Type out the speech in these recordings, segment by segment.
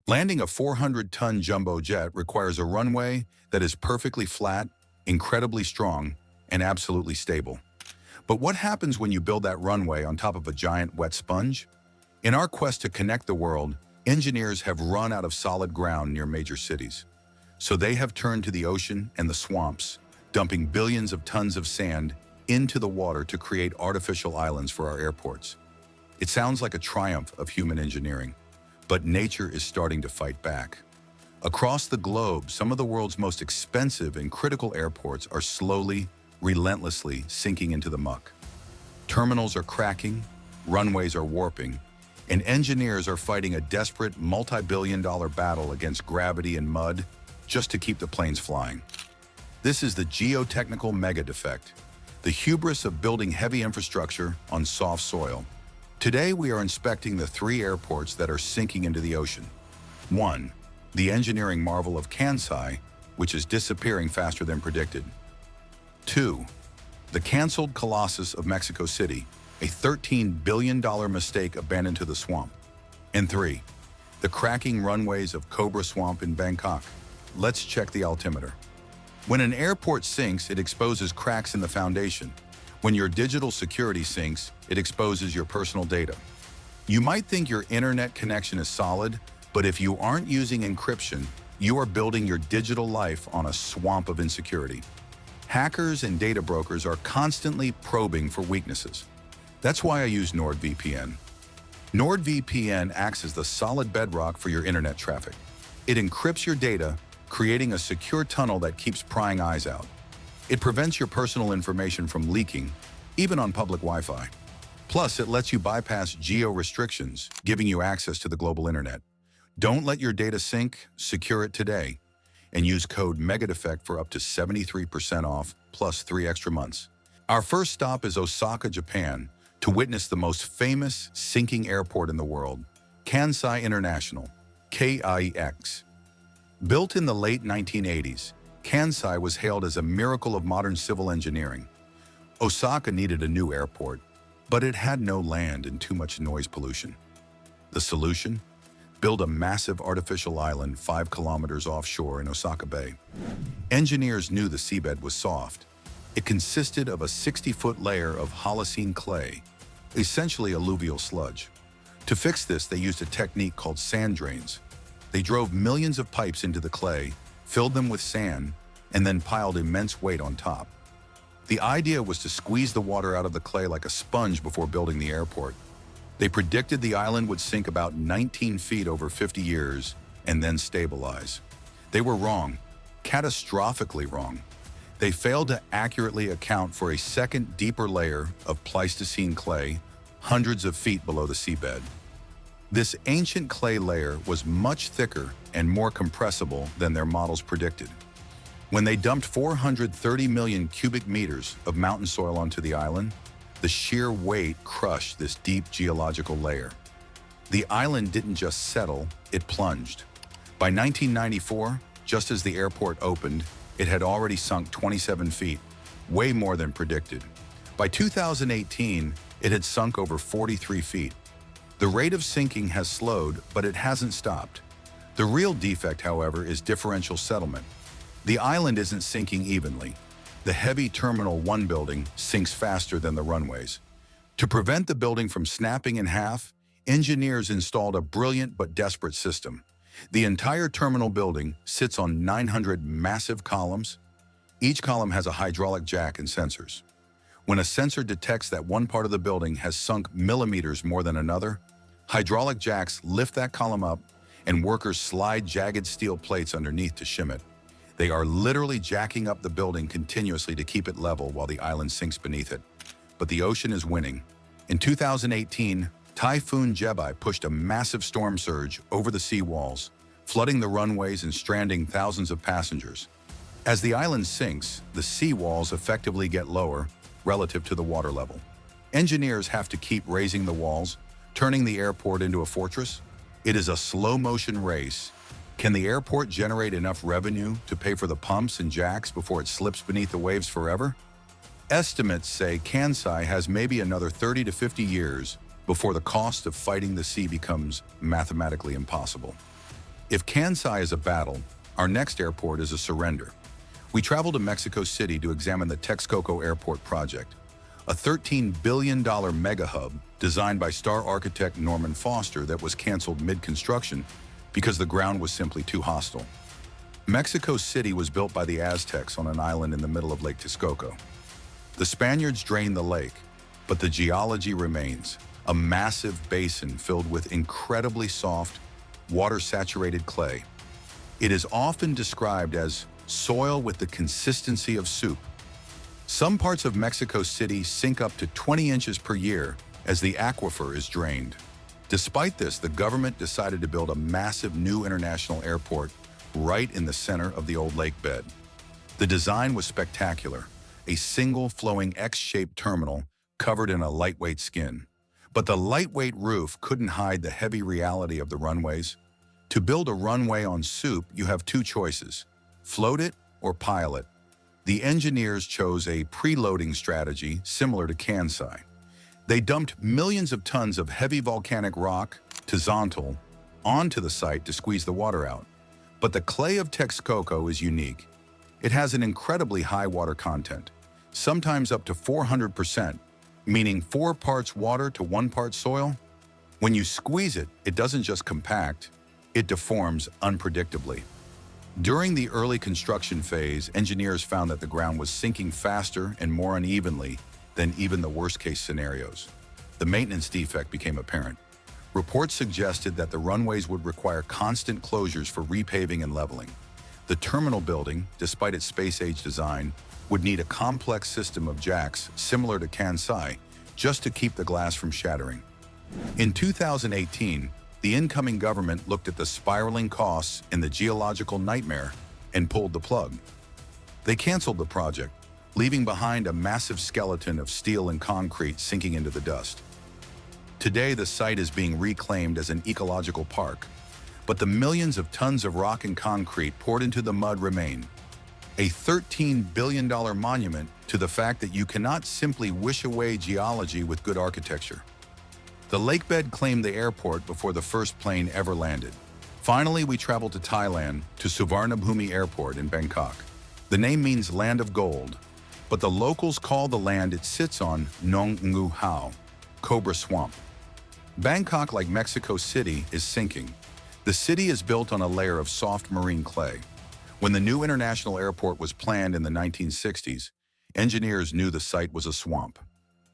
Landing a 400-ton jumbo jet requires a runway that is perfectly flat, incredibly strong, and absolutely stable. But what happens when you build that runway on top of a giant wet sponge? In our quest to connect the world, engineers have run out of solid ground near major cities. So they have turned to the ocean and the swamps, dumping billions of tons of sand into the water to create artificial islands for our airports. It sounds like a triumph of human engineering, but nature is starting to fight back. Across the globe, some of the world's most expensive and critical airports are slowly, relentlessly sinking into the muck. Terminals are cracking, runways are warping, and engineers are fighting a desperate multi-billion-dollar battle against gravity and mud just to keep the planes flying. This is the geotechnical mega defect, the hubris of building heavy infrastructure on soft soil. Today, we are inspecting the 3 airports that are sinking into the ocean. 1. The engineering marvel of Kansai, which is disappearing faster than predicted. 2. The canceled Colossus of Mexico City, a $13 billion mistake abandoned to the swamp. And 3. The cracking runways of Cobra Swamp in Bangkok. Let's check the altimeter. When an airport sinks, it exposes cracks in the foundation. When your digital security sinks, it exposes your personal data. You might think your internet connection is solid, but if you aren't using encryption, you are building your digital life on a swamp of insecurity. Hackers and data brokers are constantly probing for weaknesses. That's why I use NordVPN. NordVPN acts as the solid bedrock for your internet traffic. It encrypts your data, creating a secure tunnel that keeps prying eyes out. It prevents your personal information from leaking, even on public Wi-Fi. Plus, it lets you bypass geo-restrictions, giving you access to the global internet. Don't let your data sink, secure it today, and use code MEGADEFECT for up to 73% off, plus 3 extra months. Our first stop is Osaka, Japan, to witness the most famous sinking airport in the world, Kansai International, KIX. Built in the late 1980s, Kansai was hailed as a miracle of modern civil engineering. Osaka needed a new airport, but it had no land and too much noise pollution. The solution? Build a massive artificial island 5 kilometers offshore in Osaka Bay. Engineers knew the seabed was soft. It consisted of a 60-foot layer of Holocene clay, essentially alluvial sludge. To fix this, they used a technique called sand drains. They drove millions of pipes into the clay, filled them with sand, and then piled immense weight on top. The idea was to squeeze the water out of the clay like a sponge before building the airport. They predicted the island would sink about 19 feet over 50 years and then stabilize. They were wrong, catastrophically wrong. They failed to accurately account for a second deeper layer of Pleistocene clay, hundreds of feet below the seabed. This ancient clay layer was much thicker and more compressible than their models predicted. When they dumped 430 million cubic meters of mountain soil onto the island, the sheer weight crushed this deep geological layer. The island didn't just settle, it plunged. By 1994, just as the airport opened, it had already sunk 27 feet, way more than predicted. By 2018, it had sunk over 43 feet. The rate of sinking has slowed, but it hasn't stopped. The real defect, however, is differential settlement. The island isn't sinking evenly. The heavy Terminal 1 building sinks faster than the runways. To prevent the building from snapping in half, engineers installed a brilliant but desperate system. The entire terminal building sits on 900 massive columns. Each column has a hydraulic jack and sensors. When a sensor detects that one part of the building has sunk millimeters more than another, hydraulic jacks lift that column up and workers slide jagged steel plates underneath to shim it. They are literally jacking up the building continuously to keep it level while the island sinks beneath it. But the ocean is winning. In 2018, Typhoon Jebi pushed a massive storm surge over the seawalls, flooding the runways and stranding thousands of passengers. As the island sinks, the seawalls effectively get lower relative to the water level. Engineers have to keep raising the walls, turning the airport into a fortress. It is a slow-motion race. Can the airport generate enough revenue to pay for the pumps and jacks before it slips beneath the waves forever? Estimates say Kansai has maybe another 30 to 50 years before the cost of fighting the sea becomes mathematically impossible. If Kansai is a battle, our next airport is a surrender. We travel to Mexico City to examine the Texcoco Airport project, a $13 billion mega hub designed by star architect Norman Foster that was canceled mid-construction because the ground was simply too hostile. Mexico City was built by the Aztecs on an island in the middle of Lake Texcoco. The Spaniards drained the lake, but the geology remains, a massive basin filled with incredibly soft, water-saturated clay. It is often described as soil with the consistency of soup. Some parts of Mexico City sink up to 20 inches per year as the aquifer is drained. Despite this, the government decided to build a massive new international airport right in the center of the old lake bed. The design was spectacular, a single flowing X-shaped terminal covered in a lightweight skin. But the lightweight roof couldn't hide the heavy reality of the runways. To build a runway on soup, you have two choices: float it or pile it. The engineers chose a preloading strategy similar to Kansai. They dumped millions of tons of heavy volcanic rock, Tizontal, onto the site to squeeze the water out. But the clay of Texcoco is unique. It has an incredibly high water content, sometimes up to 400%, meaning 4 parts water to 1 part soil. When you squeeze it, it doesn't just compact, it deforms unpredictably. During the early construction phase, engineers found that the ground was sinking faster and more unevenly than even the worst-case scenarios. The maintenance defect became apparent. Reports suggested that the runways would require constant closures for repaving and leveling. The terminal building, despite its space-age design, would need a complex system of jacks similar to Kansai just to keep the glass from shattering. In 2018, the incoming government looked at the spiraling costs and the geological nightmare and pulled the plug. They canceled the project, leaving behind a massive skeleton of steel and concrete sinking into the dust. Today, the site is being reclaimed as an ecological park, but the millions of tons of rock and concrete poured into the mud remain, a $13 billion monument to the fact that you cannot simply wish away geology with good architecture. The lakebed claimed the airport before the first plane ever landed. Finally, we traveled to Thailand, to Suvarnabhumi Airport in Bangkok. The name means land of gold, but the locals call the land it sits on Nong Ngu Hao, Cobra Swamp. Bangkok, like Mexico City, is sinking. The city is built on a layer of soft marine clay. When the new international airport was planned in the 1960s, engineers knew the site was a swamp.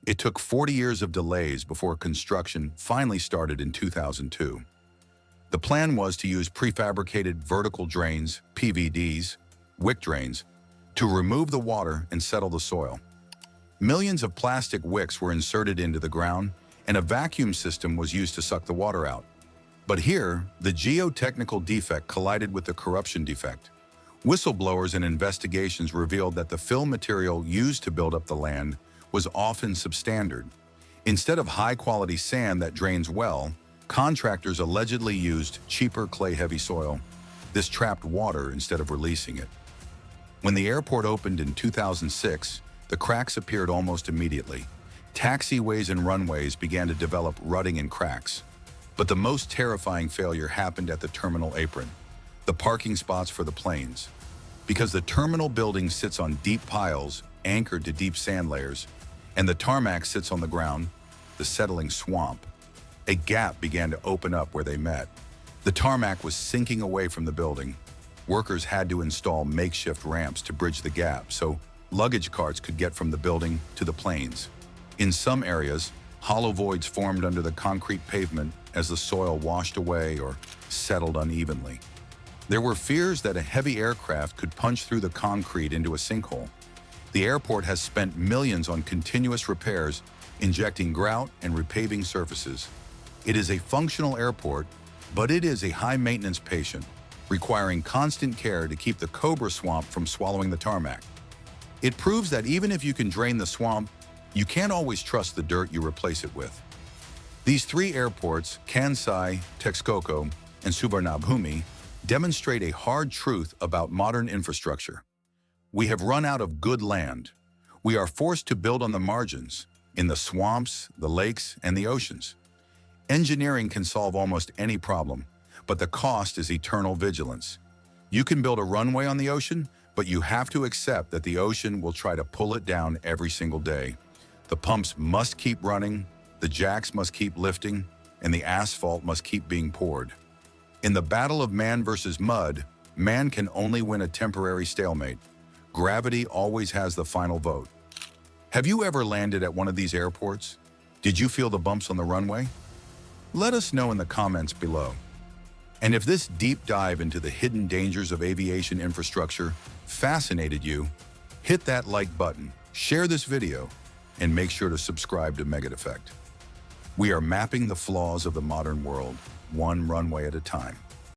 It took 40 years of delays before construction finally started in 2002. The plan was to use prefabricated vertical drains, PVDs, wick drains, to remove the water and settle the soil. Millions of plastic wicks were inserted into the ground, and a vacuum system was used to suck the water out. But here, the geotechnical defect collided with the corruption defect. Whistleblowers and investigations revealed that the fill material used to build up the land was often substandard. Instead of high-quality sand that drains well, contractors allegedly used cheaper clay-heavy soil. This trapped water instead of releasing it. When the airport opened in 2006, the cracks appeared almost immediately. Taxiways and runways began to develop rutting and cracks. But the most terrifying failure happened at the terminal apron, the parking spots for the planes. Because the terminal building sits on deep piles anchored to deep sand layers, and the tarmac sits on the ground, the settling swamp, a gap began to open up where they met. The tarmac was sinking away from the building. Workers had to install makeshift ramps to bridge the gap so luggage carts could get from the building to the planes. In some areas, hollow voids formed under the concrete pavement as the soil washed away or settled unevenly. There were fears that a heavy aircraft could punch through the concrete into a sinkhole. The airport has spent millions on continuous repairs, injecting grout and repaving surfaces. It is a functional airport, but it is a high-maintenance patient, requiring constant care to keep the Cobra Swamp from swallowing the tarmac. It proves that even if you can drain the swamp, you can't always trust the dirt you replace it with. These 3 airports, Kansai, Texcoco, and Suvarnabhumi, demonstrate a hard truth about modern infrastructure. We have run out of good land. We are forced to build on the margins, in the swamps, the lakes, and the oceans. Engineering can solve almost any problem, but the cost is eternal vigilance. You can build a runway on the ocean, but you have to accept that the ocean will try to pull it down every single day. The pumps must keep running, the jacks must keep lifting, and the asphalt must keep being poured. In the battle of man versus mud, man can only win a temporary stalemate. Gravity always has the final vote. Have you ever landed at one of these airports? Did you feel the bumps on the runway? Let us know in the comments below. And if this deep dive into the hidden dangers of aviation infrastructure fascinated you, hit that like button, share this video, and make sure to subscribe to Defect. We are mapping the flaws of the modern world, one runway at a time.